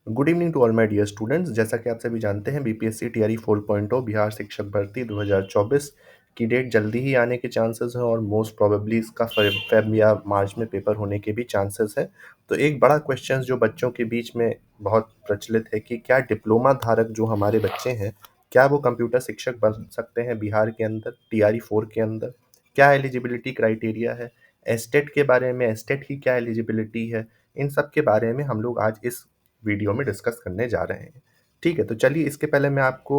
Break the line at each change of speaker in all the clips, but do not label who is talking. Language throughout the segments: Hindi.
Good evening to all my dear students. जैसा कि आप सभी जानते हैं, बीपीएससी टीआरई 4.0 बिहार शिक्षक भर्ती 2024 की डेट जल्दी ही आने के चांसेस हैं और मोस्ट प्रोबेबली इसका फेब या मार्च में पेपर होने के भी चांसेस हैं। तो एक बड़ा क्वेश्चन जो बच्चों के बीच में बहुत प्रचलित है कि क्या डिप्लोमा धारक जो हमारे बच्चे हैं, क्या वो कंप्यूटर शिक्षक बन सकते हैं बिहार के अंदर टीआरई 4 के अंदर? क्या एलिजिबिलिटी क्राइटेरिया है? एस्टेट के बारे में, एस्टेट की क्या एलिजिबिलिटी है? इन सब के बारे में हम लोग आज इस वीडियो में डिस्कस करने जा रहे हैं। ठीक है, तो चलिए इसके पहले मैं आपको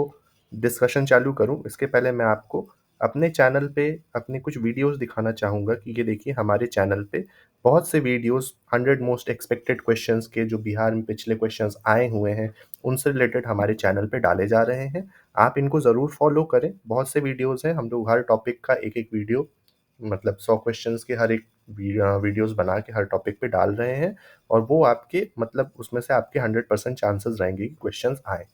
डिस्कशन चालू करूं, इसके पहले मैं आपको अपने चैनल पे अपने कुछ वीडियोस दिखाना चाहूँगा कि ये देखिए हमारे चैनल पे बहुत से वीडियोस 100 मोस्ट एक्सपेक्टेड क्वेश्चंस के जो बिहार में पिछले क्वेश्चंस आए हुए हैं, उनसे रिलेटेड हमारे चैनल पे डाले जा रहे हैं। आप इनको ज़रूर फॉलो करें, बहुत से वीडियोस हैं, हम लोग हर टॉपिक का एक-एक वीडियो मतलब 100 क्वेश्चंस के हर एक वीडियोस बना के हर टॉपिक पे डाल रहे हैं और वो आपके मतलब उसमें से आपके 100% चांसेस रहेंगे कि क्वेश्चंस आए।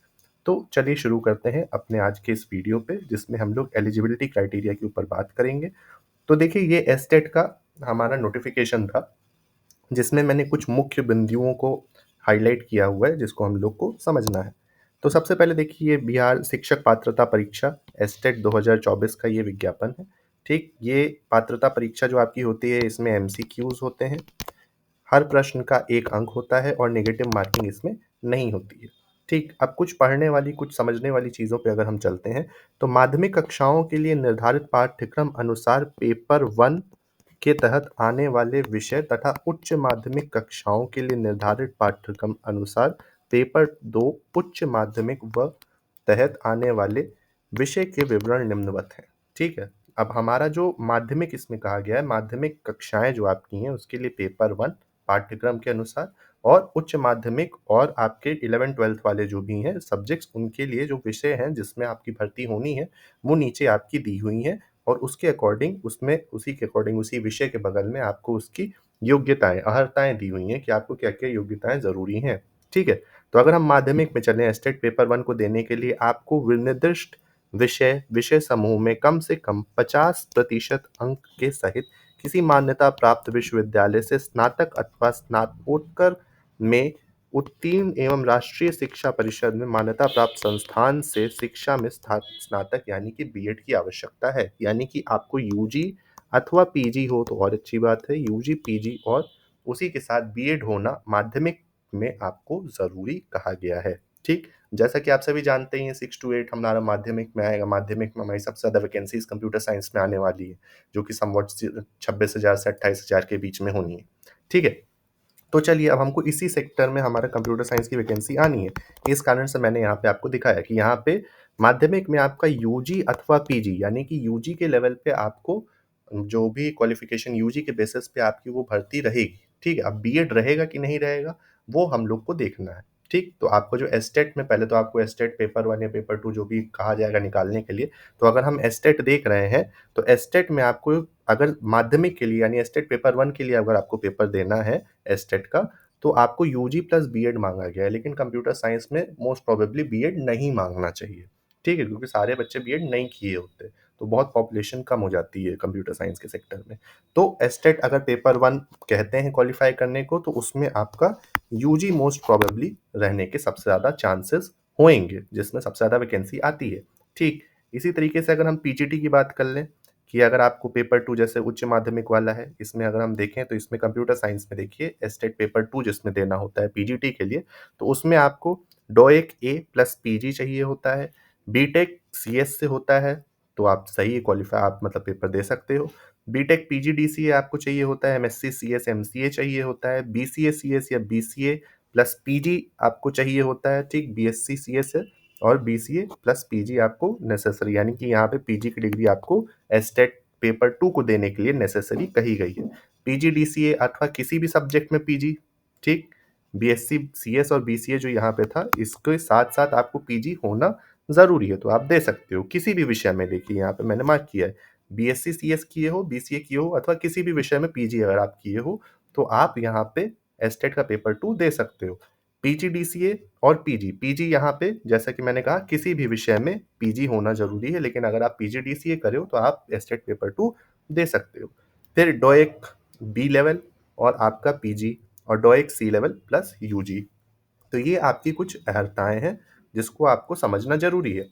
तो चलिए शुरू करते हैं अपने आज के इस वीडियो पे, जिसमें हम लोग एलिजिबिलिटी क्राइटेरिया के ऊपर बात करेंगे। तो देखिए ये एस्टेट का हमारा नोटिफिकेशन था, जिसमें मैंने कुछ मुख्य बिंदुओं को हाईलाइट किया हुआ है जिसको हम लोग को समझना है। तो सबसे पहले देखिए, ये बिहार शिक्षक पात्रता परीक्षा एस्टेट 2024 का ये विज्ञापन है। ठीक, ये पात्रता परीक्षा जो आपकी होती है, इसमें एमसीक्यूज होते हैं, हर प्रश्न का 1 अंक होता है और नेगेटिव मार्किंग इसमें नहीं होती है। ठीक, अब कुछ पढ़ने वाली, कुछ समझने वाली चीज़ों पे अगर हम चलते हैं, तो माध्यमिक कक्षाओं के लिए निर्धारित पाठ्यक्रम अनुसार पेपर 1 के तहत आने वाले विषय तथा उच्च माध्यमिक कक्षाओं के लिए निर्धारित पाठ्यक्रम अनुसार पेपर 2 उच्च माध्यमिक व तहत आने वाले विषय के विवरण निम्नवत हैं। ठीक है, अब हमारा जो माध्यमिक इसमें कहा गया है, माध्यमिक कक्षाएं जो आपकी हैं उसके लिए पेपर 1 पाठ्यक्रम के अनुसार, और उच्च माध्यमिक और आपके 11th-12th वाले जो भी हैं सब्जेक्ट्स, उनके लिए जो विषय हैं जिसमें आपकी भर्ती होनी है, वो नीचे आपकी दी हुई हैं और उसके अकॉर्डिंग उसमें उसी के अकॉर्डिंग उसी विषय के बगल में आपको उसकी योग्यताएं, अर्हताएं दी हुई हैं कि आपको क्या क्या योग्यताएं ज़रूरी हैं। ठीक है, तो अगर हम माध्यमिक में चलें, स्टेट पेपर 1 को देने के लिए आपको विनिर्दिष्ट विषय समूह में कम से कम 50% अंक के सहित किसी मान्यता प्राप्त विश्वविद्यालय से स्नातक अथवा स्नातकोत्तर में उत्तीर्ण एवं राष्ट्रीय शिक्षा परिषद में मान्यता प्राप्त संस्थान से शिक्षा में स्नातक यानी कि बीएड की आवश्यकता है। यानी कि आपको यूजी अथवा पीजी हो तो और अच्छी बात है, यूजी पीजी और उसी के साथ बीएड होना माध्यमिक में आपको ज़रूरी कहा गया है। ठीक, जैसा कि आप सभी जानते ही हैं 6 to 8 हमारा माध्यमिक में आएगा। माध्यमिक में हमारी सबसे ज़्यादा वैकेंसीज़ कंप्यूटर साइंस में आने वाली है, जो कि समवॉट 26,000 से 28,000 के बीच में होनी है। ठीक है, तो चलिए अब हमको इसी सेक्टर में हमारा कंप्यूटर साइंस की वैकेंसी आनी है। इस कारण से मैंने यहाँ पे आपको दिखाया कि यहाँ पे माध्यमिक में आपका यूजी अथवा पीजी यानी कि यूजी के लेवल पे आपको जो भी क्वालिफिकेशन यूजी के बेसिस पे आपकी वो भर्ती रहेगी। ठीक है, अब बीएड रहेगा कि नहीं रहेगा वो हम लोग को देखना है। ठीक, तो आपको जो एस्टेट में पहले तो आपको एस्टेट पेपर 1 या पेपर 2 जो भी कहा जाएगा निकालने के लिए, तो अगर हम एस्टेट देख रहे हैं तो एस्टेट में आपको अगर माध्यमिक के लिए यानी एस्टेट पेपर 1 के लिए अगर आपको पेपर देना है एस्टेट का, तो आपको यूजी प्लस बीएड मांगा गया है, लेकिन कंप्यूटर साइंस में मोस्ट प्रोबेबली बीएड नहीं मांगना चाहिए। ठीक है, क्योंकि सारे बच्चे बीएड नहीं किए होते, तो बहुत पॉपुलेशन कम हो जाती है कंप्यूटर साइंस के सेक्टर में। तो एस्टेट अगर पेपर 1 कहते हैं क्वालिफाई करने को, तो उसमें आपका यूजी मोस्ट प्रोबेबली रहने के सबसे ज़्यादा चांसेस होंगे, जिसमें सबसे ज़्यादा वैकेंसी आती है। ठीक, इसी तरीके से अगर हम पीजीटी की बात कर लें कि अगर आपको पेपर 2 जैसे उच्च माध्यमिक वाला है, इसमें अगर हम देखें तो इसमें कंप्यूटर साइंस में देखिए एस्टेट पेपर 2 जिसमें देना होता है पीजीटी के लिए, तो उसमें आपको डोएक ए प्लस पीजी चाहिए होता है। बीटेक सीएस से होता है, तो आप सही क्वालिफाई आप मतलब पेपर दे सकते हो। बीटेक पीजीडीसीए आपको चाहिए होता है, एमएससी सीएस एमसीए चाहिए होता है, बीसीए सीएस या बीसीए प्लस पीजी आपको चाहिए होता है। ठीक, बीएससी सीएस है और बीसीए प्लस पीजी आपको नेसेसरी, यानी कि यहाँ पे पीजी की डिग्री आपको एस्टेट पेपर 2 को देने के लिए नेसेसरी कही गई है। पीजीडीसीए अथवा किसी भी सब्जेक्ट में पीजी, ठीक, बीएससी सीएस और बीसीए जो यहाँ पे था, इसके साथ साथ आपको पीजी होना ज़रूरी है, तो आप दे सकते हो किसी भी विषय में। देखिए यहाँ पे मैंने मार्क किया है, बीएससी सीएस किए हो, बीसीए किए हो अथवा किसी भी विषय में पीजी अगर आप किए हो, तो आप यहाँ पे एस्टेट का पेपर 2 दे सकते हो। पीजीडीसीए और पीजी, पीजी यहाँ पे जैसा कि मैंने कहा किसी भी विषय में पीजी होना ज़रूरी है, लेकिन अगर आप पीजीडीसीए कर रहे हो तो आप एस्टेट पेपर 2 दे सकते हो। फिर डोएक बी लेवल और आपका पीजी और डोएक सी लेवल प्लस यूजी, तो ये आपकी कुछ अर्हताएँ हैं, जिसको आपको समझना ज़रूरी है।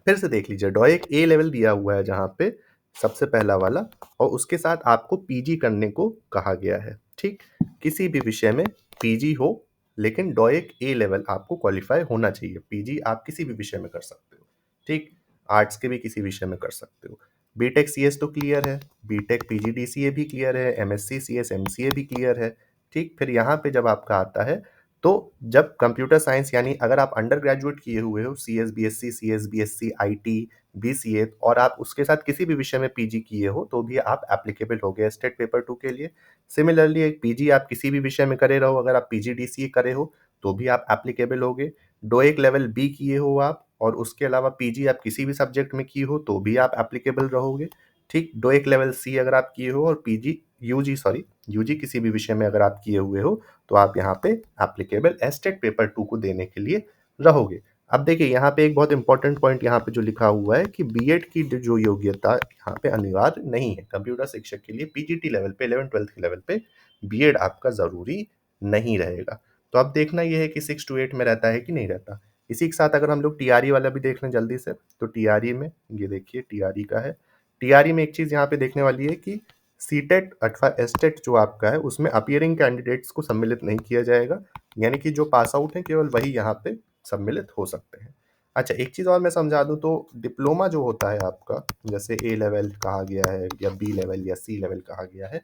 फिर से देख लीजिए, डॉयक ए लेवल दिया हुआ है जहाँ पे सबसे पहला वाला, और उसके साथ आपको पीजी करने को कहा गया है, ठीक? किसी भी विषय में पीजी हो, लेकिन डॉयक ए लेवल आपको क्वालिफ़ाई होना चाहिए। पीजी आप किसी भी विषय में कर सकते हो, ठीक? आर्ट्स के भी किसी विषय में कर सकते हो। बीटेक सीएस तो क्लियर है, बीटेक पीजीडीसीए भी क्लियर है, एमएससी सीएस एमसीए भी क्लियर है, ठीक? फिर यहाँ पे जब आपका आता है, तो जब कंप्यूटर साइंस यानी अगर आप अंडर ग्रेजुएट किए हुए हो, सीएस बीएससी आईटी बीसीए, और आप उसके साथ किसी भी विषय में पीजी किए हो, तो भी आप एप्लीकेबल हो गए स्टेट पेपर 2 के लिए। सिमिलरली एक पीजी आप किसी भी विषय में करे रहो, अगर आप पीजीडीसीए करे हो तो भी आप एप्लीकेबल होगे। डोएक लेवल बी किए हो आप, और उसके अलावा पीजी आप किसी भी सब्जेक्ट में किए हो तो भी आप एप्लीकेबल रहोगे, ठीक? डोएक लेवल सी अगर आप किए हो, और पीजी यूजी सॉरी यूजी किसी भी विषय में अगर आप किए हुए हो, तो आप यहाँ पे एप्लीकेबल एस्टेट पेपर 2 को देने के लिए रहोगे। अब देखिए यहाँ पे एक बहुत इंपॉर्टेंट पॉइंट यहाँ पे जो लिखा हुआ है कि बीएड की जो योग्यता यहाँ पे अनिवार्य नहीं है। कंप्यूटर शिक्षक के लिए पीजीटी लेवल पे 11-12 के लेवल पे बीएड आपका ज़रूरी नहीं रहेगा। तो अब देखना ये है कि 6 to 8 में रहता है कि नहीं रहता। इसी के साथ अगर हम लोग टीआरई वाला भी देख लें जल्दी से, तो टीआरई में ये देखिए टीआरई का है। टीआरई में एक चीज़ यहाँ पे देखने वाली है कि सीटेट अथवा एस्टेट जो आपका है, उसमें अपीयरिंग कैंडिडेट्स को सम्मिलित नहीं किया जाएगा, यानी कि जो पास आउट हैं केवल वही यहाँ पे सम्मिलित हो सकते हैं। अच्छा, एक चीज़ और मैं समझा दूँ, तो डिप्लोमा जो होता है आपका, जैसे ए लेवल कहा गया है या बी लेवल या सी लेवल कहा गया है,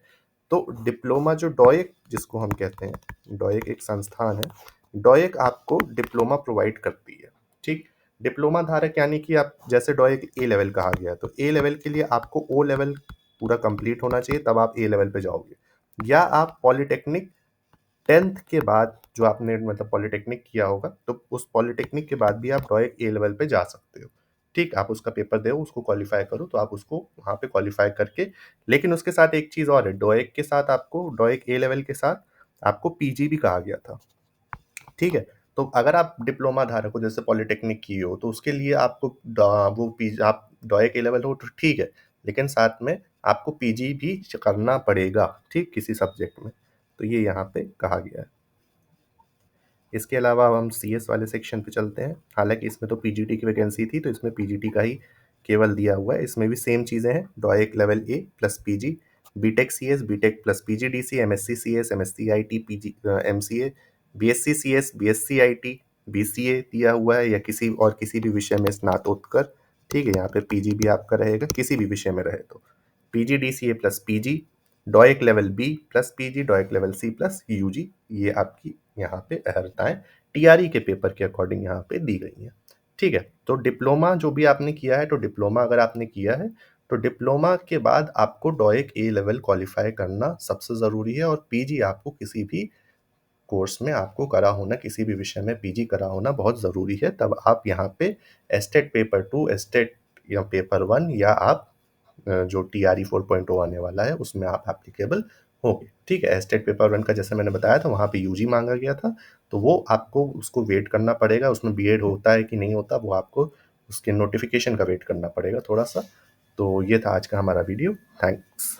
तो डिप्लोमा जो डॉयक जिसको हम कहते हैं, डॉयक एक संस्थान है, डॉयक आपको डिप्लोमा प्रोवाइड करती है, ठीक? डिप्लोमा धारक यानी कि आप जैसे डॉयक ए लेवल कहा गया, तो ए लेवल के लिए आपको ओ लेवल पूरा कंप्लीट होना चाहिए, तब आप ए लेवल पे जाओगे। या आप पॉलिटेक्निक 10th के बाद जो आपने मतलब पॉलिटेक्निक किया होगा, तो उस पॉलिटेक्निक के बाद भी आप डॉयक ए लेवल पे जा सकते हो, ठीक? आप उसका पेपर दो, उसको क्वालिफाई करो, तो आप उसको वहाँ पे क्वालिफाई करके, लेकिन उसके साथ एक चीज़ और है, डॉयक के साथ आपको, डॉयक ए लेवल के साथ आपको पीजी भी कहा गया था, ठीक है? तो अगर आप डिप्लोमा धारक हो, जैसे पॉलिटेक्निक किए हो, तो उसके लिए आपको वो पी आप डॉयक ए लेवल हो तो ठीक है, लेकिन साथ में आपको पीजी भी करना पड़ेगा, ठीक? किसी सब्जेक्ट में। तो ये यहाँ पे कहा गया है। इसके अलावा अब हम सीएस वाले सेक्शन पे चलते हैं। हालाँकि इसमें तो पीजीटी की वैकेंसी थी, तो इसमें पीजीटी का ही केवल दिया हुआ है। इसमें भी सेम चीज़ें हैं, DOEACC level A plus PG, BTech CS, BTech plus PGDC, MSc CS, MSc IT, MCA, BSc CS, BSc IT, BCA दिया हुआ है, या किसी भी विषय में स्नातकोत्तर, ठीक है? यहाँ पे पीजी भी आपका रहेगा, किसी भी विषय में रहे तो। PGDCA plus PG, DOEACC level B plus PG, DOEACC level C plus UG, ये आपकी यहाँ पे अर्हताएँ टीआरई के पेपर के अकॉर्डिंग यहाँ पे दी गई हैं, ठीक है? तो डिप्लोमा जो भी आपने किया है, तो डिप्लोमा अगर आपने किया है, तो डिप्लोमा के बाद आपको डॉयक ए लेवल क्वालिफाई करना सबसे ज़रूरी है, और पीजी आपको किसी भी कोर्स में आपको करा होना, किसी भी विषय में पीजी करा होना बहुत ज़रूरी है, तब आप यहाँ पे एस्टेट पेपर 2, एस्टेट या पेपर 1, या आप जो टीआरई 4.0 आने वाला है उसमें आप एप्लीकेबल होंगे, ठीक है? एस्टेट पेपर 1 का जैसे मैंने बताया था, वहाँ पे यूजी मांगा गया था, तो वो आपको उसको वेट करना पड़ेगा, उसमें बीएड होता है कि नहीं होता, वो आपको उसके नोटिफिकेशन का वेट करना पड़ेगा थोड़ा सा। तो ये था आज का हमारा वीडियो। थैंक्स।